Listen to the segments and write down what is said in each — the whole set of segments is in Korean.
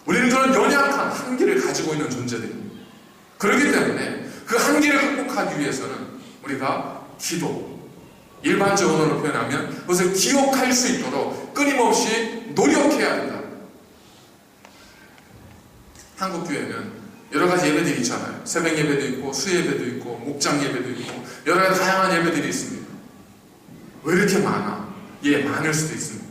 우리는 그런 연약한 한계를 가지고 있는 존재들입니다. 그렇기 때문에 그 한계를 극복하기 위해서는 우리가 기도, 일반적 언어로 표현하면 그것을 기억할 수 있도록 끊임없이 노력해야 된다. 한국 교회는 여러 가지 예배들이 있잖아요. 새벽 예배도 있고 수예배도 있고 목장 예배도 있고 여러 가지 다양한 예배들이 있습니다. 왜 이렇게 많아? 예, 많을 수도 있습니다.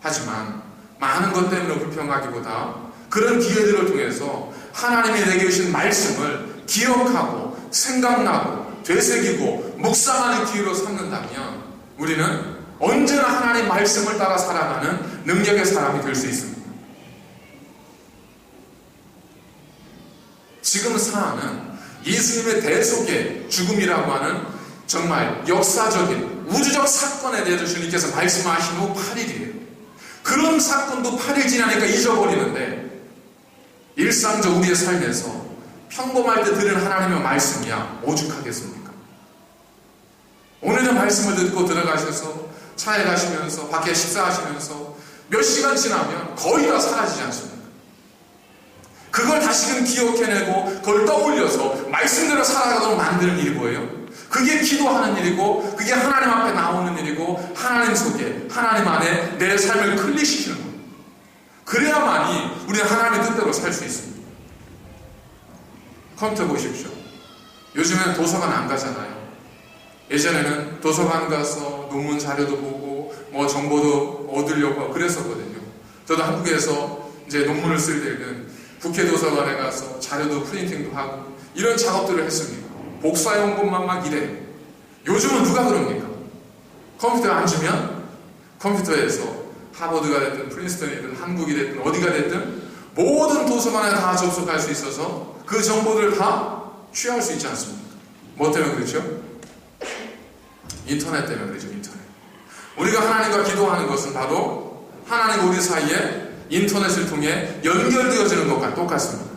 하지만 많은 것 때문에 불평하기보다 그런 기회들을 통해서 하나님이 내게 주신 말씀을 기억하고 생각나고 되새기고 묵상하는 기회로 삼는다면 우리는 언제나 하나님 말씀을 따라 살아가는 능력의 사람이 될 수 있습니다. 지금 사안은 예수님의 대속의 죽음이라고 하는 정말 역사적인 우주적 사건에 대해서 주님께서 말씀하신 후 8일이에요. 그런 사건도 8일 지나니까 잊어버리는데 일상적 우리의 삶에서 평범할 때 들은 하나님의 말씀이야 오죽하겠습니까? 오늘의 말씀을 듣고 들어가셔서 차에 가시면서 밖에 식사하시면서 몇 시간 지나면 거의 다 사라지지 않습니까? 그걸 다시금 기억해내고 그걸 떠올려서 말씀대로 살아가도록 만드는 일이 뭐예요? 그게 기도하는 일이고 그게 하나님 앞에 나오는 일이고 하나님 속에 하나님 안에 내 삶을 클릭시키는 거예요. 그래야만이 우리는 하나님의 뜻대로 살 수 있습니다. 컴퓨터 보십시오. 요즘에는 도서관 안 가잖아요. 예전에는 도서관 가서 논문 자료도 보고 뭐 정보도 얻으려고 하고 그랬었거든요. 저도 한국에서 이제 논문을 쓸 때는 국회 도서관에 가서 자료도 프린팅도 하고 이런 작업들을 했습니다. 복사용본만 막 이래요. 요즘은 누가 그럽니까? 컴퓨터에 앉으면 컴퓨터에서 하버드가 됐든 프린스턴이든 한국이 됐든 어디가 됐든 모든 도서관에 다 접속할 수 있어서 그 정보들을 다 취할 수 있지 않습니까? 뭐 때문에 그렇죠? 인터넷 때문에 그렇죠. 인터넷. 우리가 하나님과 기도하는 것은 바로 하나님과 우리 사이에 인터넷을 통해 연결되어지는 것과 똑같습니다.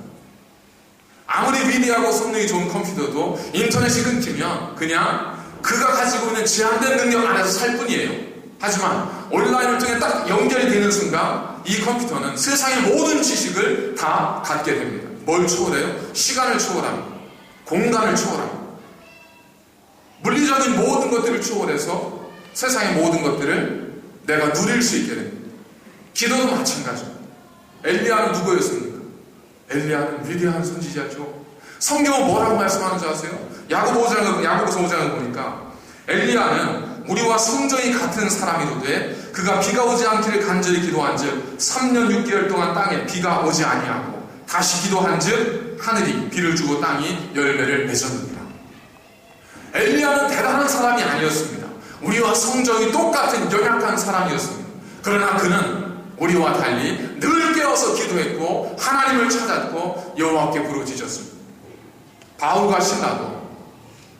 아무리 위대하고 성능이 좋은 컴퓨터도 인터넷이 끊기면 그냥 그가 가지고 있는 제한된 능력 안에서 살 뿐이에요. 하지만 온라인을 통해 딱 연결이 되는 순간 이 컴퓨터는 세상의 모든 지식을 다 갖게 됩니다. 뭘 초월해요? 시간을 초월합니다. 공간을 초월합니다. 물리적인 모든 것들을 초월해서 세상의 모든 것들을 내가 누릴 수 있게 됩니다. 기도도 마찬가지입니다. 엘리야는 누구였습니까? 엘리야는 위대한 선지자죠. 성경은 뭐라고 말씀하는지 아세요? 야고보서 5장을 보니까 엘리야는 우리와 성정이 같은 사람이로되 그가 비가 오지 않기를 간절히 기도한즉 3년 6개월 동안 땅에 비가 오지 아니하고 다시 기도한즉 하늘이 비를 주고 땅이 열매를 맺었느니라. 엘리야는 대단한 사람이 아니었습니다. 우리와 성정이 똑같은 연약한 사람이었습니다. 그러나 그는 우리와 달리 늘 깨어서 기도했고 하나님을 찾았고 여호와께 부르짖었습니다. 바울과 신라도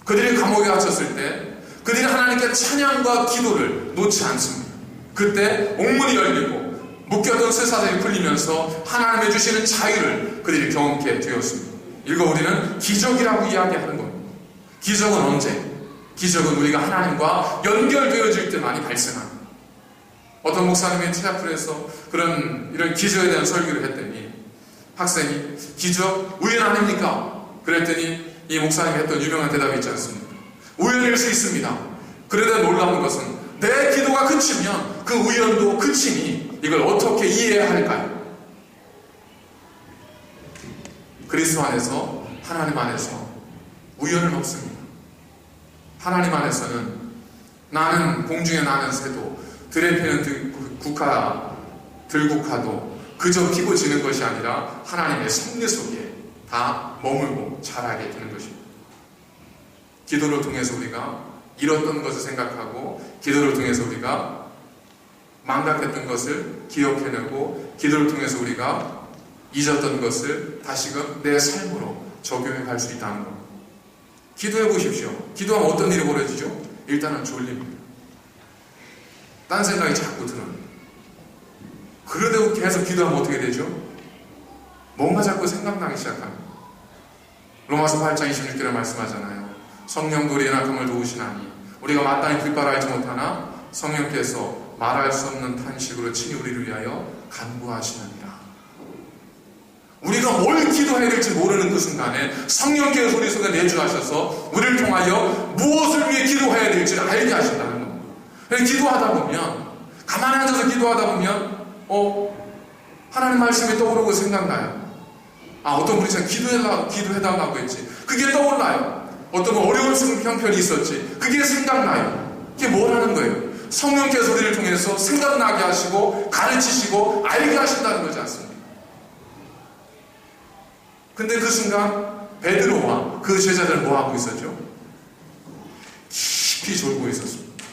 그들이 감옥에 갇혔을 때 그들이 하나님께 찬양과 기도를 놓지 않습니다. 그때 옥문이 열리고 묶였던 쇠사슬이 풀리면서 하나님의 주시는 자유를 그들이 경험하게 되었습니다. 이거 우리는 기적이라고 이야기하는 겁니다. 기적은 언제? 기적은 우리가 하나님과 연결되어질 때만이 발생합니다. 어떤 목사님이 티라플에서 이런 기적에 대한 설교를 했더니 학생이 기적 우연 아닙니까? 그랬더니 이 목사님이 했던 유명한 대답이 있지 않습니까? 우연일 수 있습니다. 그러다 놀라운 것은 내 기도가 그치면 그 우연도 그치니 이걸 어떻게 이해해야 할까요? 그리스도 안에서 하나님 안에서 우연은 없습니다. 하나님 안에서는 나는 공중에 나는 새도 들에 피는 들국화도 그저 피고 지는 것이 아니라 하나님의 섭리 속에 다 머물고 자라게 되는 것입니다. 기도를 통해서 우리가 잃었던 것을 생각하고 기도를 통해서 우리가 망각했던 것을 기억해내고 기도를 통해서 우리가 잊었던 것을 다시금 내 삶으로 적용해 갈 수 있다는 겁니다. 기도해 보십시오. 기도하면 어떤 일이 벌어지죠? 일단은 졸립니다. 딴 생각이 자꾸 들어요. 그러다가 계속 기도하면 어떻게 되죠? 뭔가 자꾸 생각나기 시작합니다. 로마서 8장 26절에 말씀하잖아요. 성령도 우리의 약함을 도우시나니 우리가 마땅히 불바라 알지 못하나 성령께서 말할 수 없는 탄식으로 친히 우리를 위하여 간구하시느니라. 우리가 뭘 기도해야 될지 모르는 그 순간에 성령께서 우리 속에 내주하셔서 우리를 통하여 무엇을 위해 기도해야 될지 알게 하신다는 겁니다. 그래서 기도하다 보면, 가만히 앉아서 기도하다 보면 하나님 말씀이 떠오르고 생각나요. 어떤 분이 제가 기도해달라고 했지, 그게 떠올라요. 어떤 어려운 형편이 있었지, 그게 생각나요. 이게 뭐라는 거예요? 성령께서 우리를 통해서 생각나게 하시고 가르치시고 알게 하신다는 거지 않습니까? 근데 그 순간 베드로와 그 제자들은 뭐하고 있었죠? 깊이 졸고 있었습니다.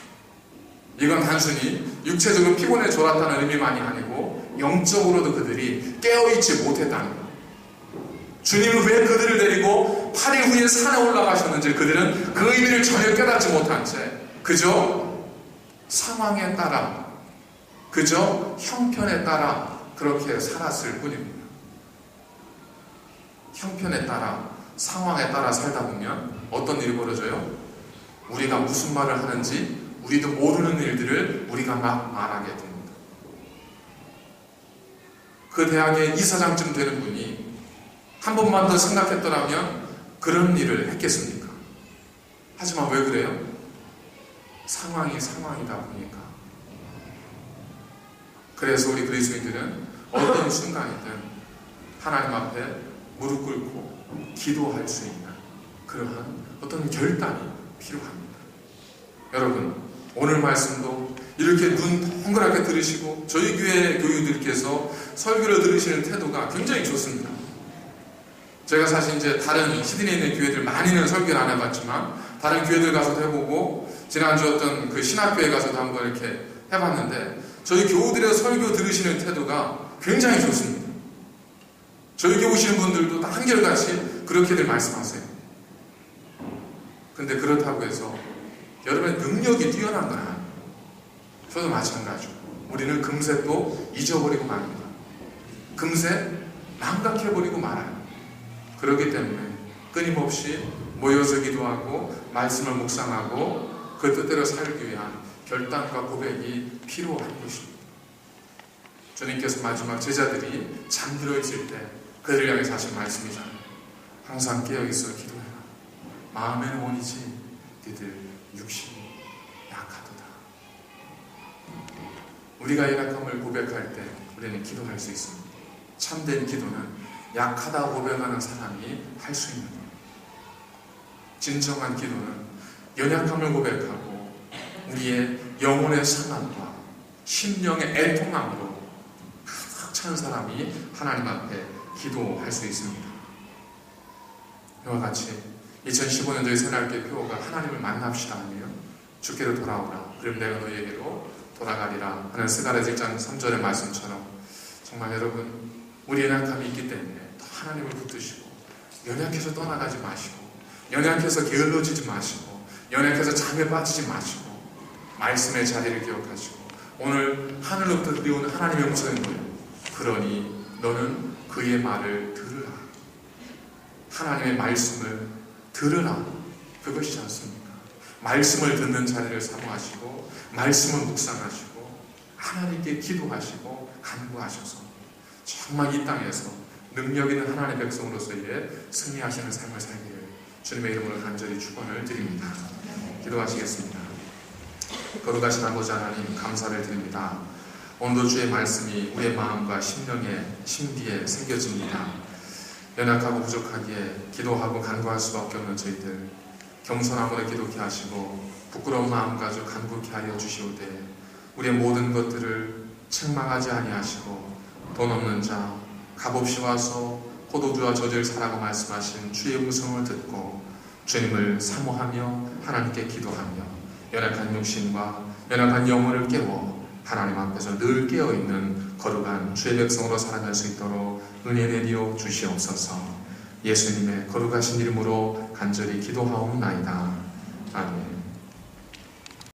이건 단순히 육체적으로 피곤해 졸았다는 의미만이 아니고 영적으로도 그들이 깨어있지 못했다는 거예요. 주님은 왜 그들을 데리고 8일 후에 산에 올라가셨는지 그들은 그 의미를 전혀 깨닫지 못한 채 그저 상황에 따라, 그저 형편에 따라 그렇게 살았을 뿐입니다. 형편에 따라, 상황에 따라 살다 보면 어떤 일이 벌어져요? 우리가 무슨 말을 하는지 우리도 모르는 일들을 우리가 막 말하게 됩니다. 그 대학의 이사장쯤 되는 분이 한 번만 더 생각했더라면 그런 일을 했겠습니까? 하지만 왜 그래요? 상황이 상황이다 보니까. 그래서 우리 그리스도인들은 어떤 순간이든 하나님 앞에 무릎 꿇고 기도할 수 있는 그러한 어떤 결단이 필요합니다. 여러분, 오늘 말씀도 이렇게 눈 동그랗게 들으시고 저희 교회 교우들께서 설교를 들으시는 태도가 굉장히 좋습니다. 제가 사실 이제 다른 시드니에 있는 교회들 많이는 설교를 안 해봤지만 다른 교회들 가서도 해보고 지난주 어떤 그 신학교에 가서도 한번 이렇게 해봤는데 저희 교우들의 설교 들으시는 태도가 굉장히 좋습니다. 저희 교회 오시는 분들도 다 한결같이 그렇게들 말씀하세요. 근데 그렇다고 해서 여러분의 능력이 뛰어난 건 아니에요. 저도 마찬가지고 우리는 금세 또 잊어버리고 맙니다. 금세 망각해버리고 말아요. 그렇기 때문에 끊임없이 모여서 기도하고 말씀을 묵상하고 그 뜻대로 살기 위한 결단과 고백이 필요한 것입니다. 주님께서 마지막 제자들이 잠들어 있을 때 그들을 향해서 하신 말씀이잖아요. 항상 깨어있어 기도해라. 마음에는 원이지 너희들 육신이 약하도다. 우리가 연약함을 고백할 때 우리는 기도할 수 있습니다. 참된 기도는 약하다고 고백하는 사람이 할 수 있는 겁니다. 진정한 기도는 연약함을 고백하고 우리의 영혼의 상함과 심령의 애통함으로 가득 찬 사람이 하나님 앞에 기도할 수 있습니다. 이와 같이 2015년 저희 새날개 표어가 하나님을 만납시다 아니에요. 주께로 돌아오라. 그럼 내가 너희에게로 돌아가리라 하는 스가랴 1장 3절의 말씀처럼 정말 여러분 우리 연약함이 있기 때문에 또 하나님을 붙드시고 연약해서 떠나가지 마시고 연약해서 게을러지지 마시고 연약해서 잠에 빠지지 마시고 말씀의 자리를 기억하시고 오늘 하늘로부터 들려오는 하나님의 음성이 뭐예요? 그러니 너는 그의 말을 들으라. 하나님의 말씀을 들으라. 그것이지 않습니까? 말씀을 듣는 자리를 사모하시고 말씀을 묵상하시고 하나님께 기도하시고 간구하셔서 정말 이 땅에서 능력 있는 하나님의 백성으로서의 승리하시는 삶을 살기를 주님의 이름으로 간절히 축원을 드립니다. 기도하시겠습니다. 거룩하신 아버지 하나님 감사를 드립니다. 오늘도 주의 말씀이 우리의 마음과 심령에 심기에 새겨집니다. 연약하고 부족하기에 기도하고 간구할 수밖에 없는 저희들 겸손함으로 기도케 하시고 부끄러운 마음 가지고 간구케 하여 주시오되 우리의 모든 것들을 책망하지 아니하시고 돈 없는 자 값없이 와서 포도주와 젖을 사라고 말씀하신 주의 음성을 듣고 주님을 사모하며 하나님께 기도하며 연약한 육신과 연약한 영혼을 깨워 하나님 앞에서 늘 깨어있는 거룩한 주의 백성으로 살아갈 수 있도록 은혜 내리어 주시옵소서. 예수님의 거룩하신 이름으로 간절히 기도하옵나이다. 아멘.